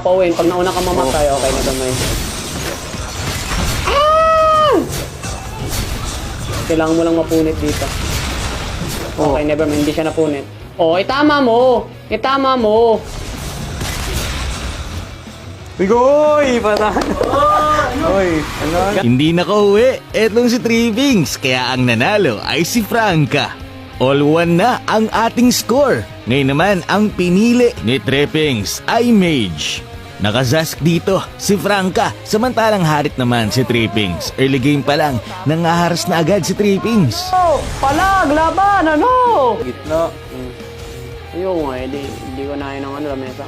Pauwin, pag nauna ka mamatay, okay na gamay. Ah! Kailangan mo lang mapunit dito. Okay, never mind, hindi siya napunit. Oh, itama mo! Itama mo! Bigoy! Patalo! Oy, ano? Hindi nakauwi, etong si Trippings, kaya ang nanalo ay si Franca. All one na ang ating score. Ngayon naman ang pinili ni Trippings ay Mage. Nakazask dito si Franca, samantalang harit naman si Trippings. Early game pa lang, nangaharas na agad si Trippings. Oh! Palag! Laban! Ano? Gitna. Ayun nga, hindi ko nahin ng lamesa.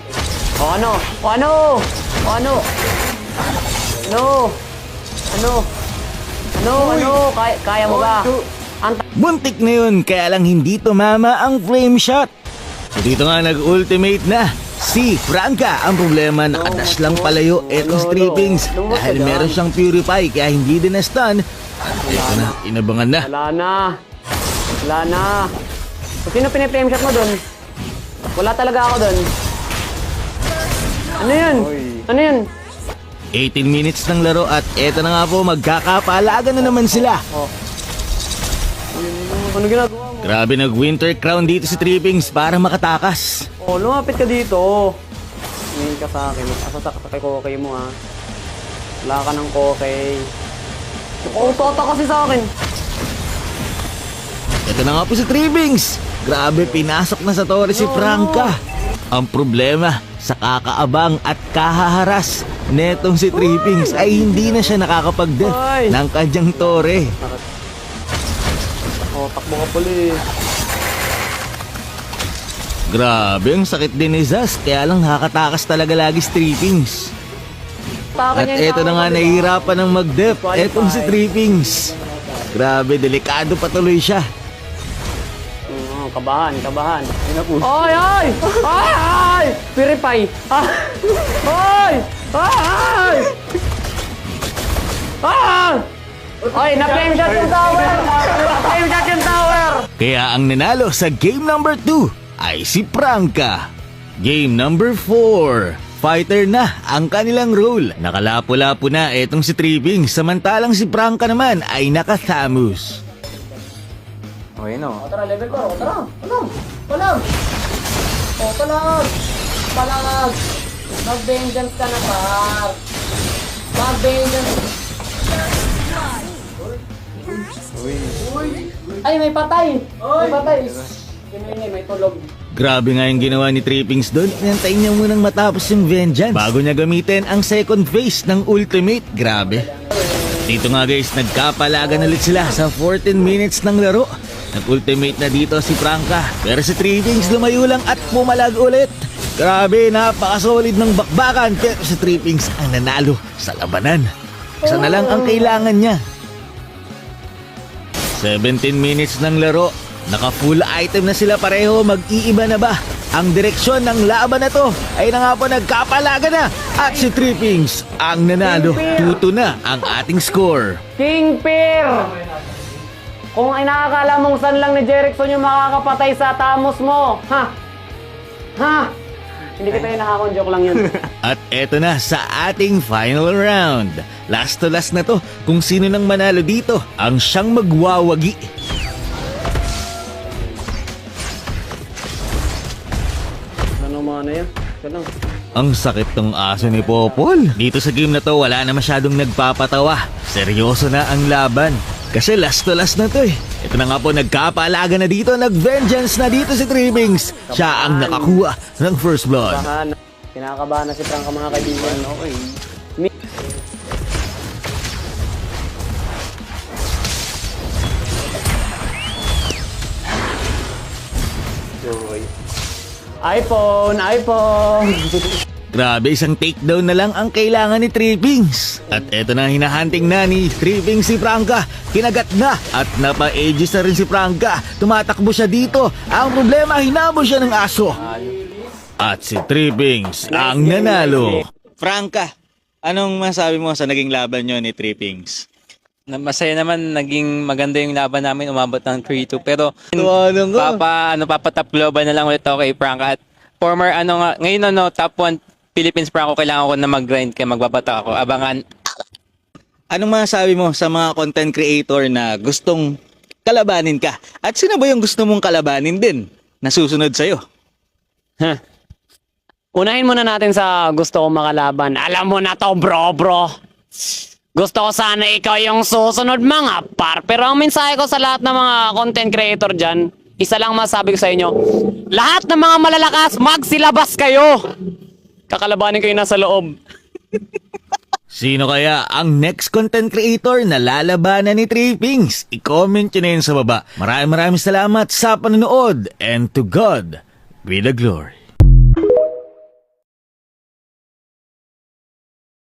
O ano? O ano? O ano? Ano? Ano? Ano? Ano? Kaya mo ba? Buntik na yun, kaya lang hindi tumama ang flame shot. Dito nga nag-ultimate na si Franca. Ang problema, nakadash lang palayo etong si Trippings dahil meron siyang purify kaya hindi din na-stun. At ito na, inabangan na. Wala na. Wala na. So, sino pinipgame shot mo dun? Wala talaga ako dun. Ano yun? Ano yun? 18 minutes ng laro at eto na nga po, magkakapalagan na naman sila. Ano ginagawa mo? Grabe nag-winter crown dito si Trippings para makatakas. Oh, lumapit ka dito. Ngayon ka sa akin. Asasak sa kay Kokey mo, ha. Wala ka ng Kokey. Tota kasi sa akin. Ito na nga po si Trippings. Grabe, pinasok na sa tore si Franca. Ang problema, sa kakaabang at kahaharas netong si Trippings ay hindi na siya nakakapag-death ng kanyang tore. Oh, takbo ka pala eh. Grabe, ang sakit din ni Zaz, kaya lang nakakatakas talaga lagi si Trippings. At eto na nga, nahihirapan ng mag-dep etong si Trippings. Grabe, delikado patuloy siya. Kabahan. Ay! Ay! Ay! Ay! Purify! Ay! Ay! Ah! Ay! Na-flame shot yung tower! Na-flame shot yung tower! Kaya ang nanalo sa game number 2 ay si Franca. Game number 4, fighter na ang kanilang role. Nakalapo-lapo na etong si Trippings, samantalang si Franca naman ay naka-Thamus. Okay, no? Tara, level 4. Tara! Palag! Oh, palag! Mag-vengeance ka na, par. Mag-vengeance. Ay, may patay! May patay! May tulog. Grabe nga yung ginawa ni Trippings doon. Inantayin niya munang matapos yung vengeance bago niya gamitin ang second phase ng ultimate. Grabe. Dito nga guys, nagkapalagan ulit sila sa 14 minutes ng laro. Nag-ultimate na dito si Franca, pero si Trippings lumayo lang at pumalag ulit. Grabe, napakasolid ng bakbakan, pero si Trippings ang nanalo sa labanan. Isa na lang ang kailangan niya. 17 minutes ng laro, naka-full item na sila pareho, mag-iiba na ba? Ang direksyon ng laban na to ay na nga po nagkapalaga na at si Trippings ang nanalo. 2-2 na ang ating score. King Pear! Kung ay nakakala mong saan lang ni Jerickson yung makakapatay sa Thamus mo, ha? Ha? Hindi kita yung nakakon, joke lang yun. At eto na sa ating final round. Last to last na to, kung sino nang manalo dito ang siyang magwawagi. Ano mga na yan? Ito lang. Ang sakit ng aso ni Popol. Dito sa game na to, wala na masyadong nagpapatawa. Seryoso na ang laban. Kasi last to last na to eh. Ito na nga po, nagkapalaga na dito, nag-vengeance na dito si Trippings. Siya ang nakakuha ng first blood. Kinakabahan na si Franca mga kaibigan. Okay. iPhone! Grabe, isang takedown na lang ang kailangan ni Trippings. At eto na, hinahunting na ni Trippings si Franca. Kinagat na at napa-aegis na rin si Franca. Tumatakbo siya dito. Ang problema, hinabol siya ng aso. At si Trippings ang nanalo. Franca, anong masabi mo sa naging laban nyo ni Trippings? Masaya naman, naging maganda yung laban namin, umabot ng 3-2. Pero papatap global na lang ulit ako kay Franca. At former, ngayon top 1 Philippines prank ako, kailangan ko na mag-grind kaya magbabatak ako. Abangan. Anong masasabi mo sa mga content creator na gustong kalabanin ka? At sino ba yung gusto mong kalabanin din na susunod sa'yo? Huh. Unahin muna natin sa gusto kong makalaban. Alam mo na to, bro. Gusto ko sana ikaw yung susunod mga par. Pero ang mensahe ko sa lahat ng mga content creator dyan, isa lang masabi ko sa inyo. Lahat ng mga malalakas, magsilabas kayo. Kakalabanin kayo nasa loob. Sino kaya ang next content creator na lalabanan ni Trippings? I-comment nyo na yun sa baba. Maraming salamat sa panonood and to God be the glory.